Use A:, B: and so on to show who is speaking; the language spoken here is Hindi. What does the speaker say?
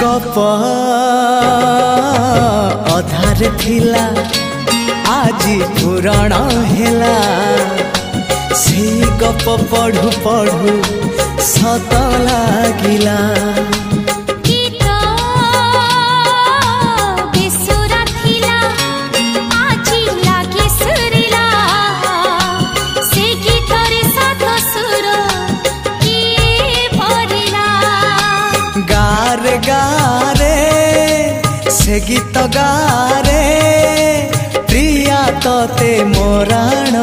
A: गप अधार थिला आजी पुराण हेला से गप पढ़ु पढ़ु सत लागिला से गीत गारे प्रिया तोते मोराण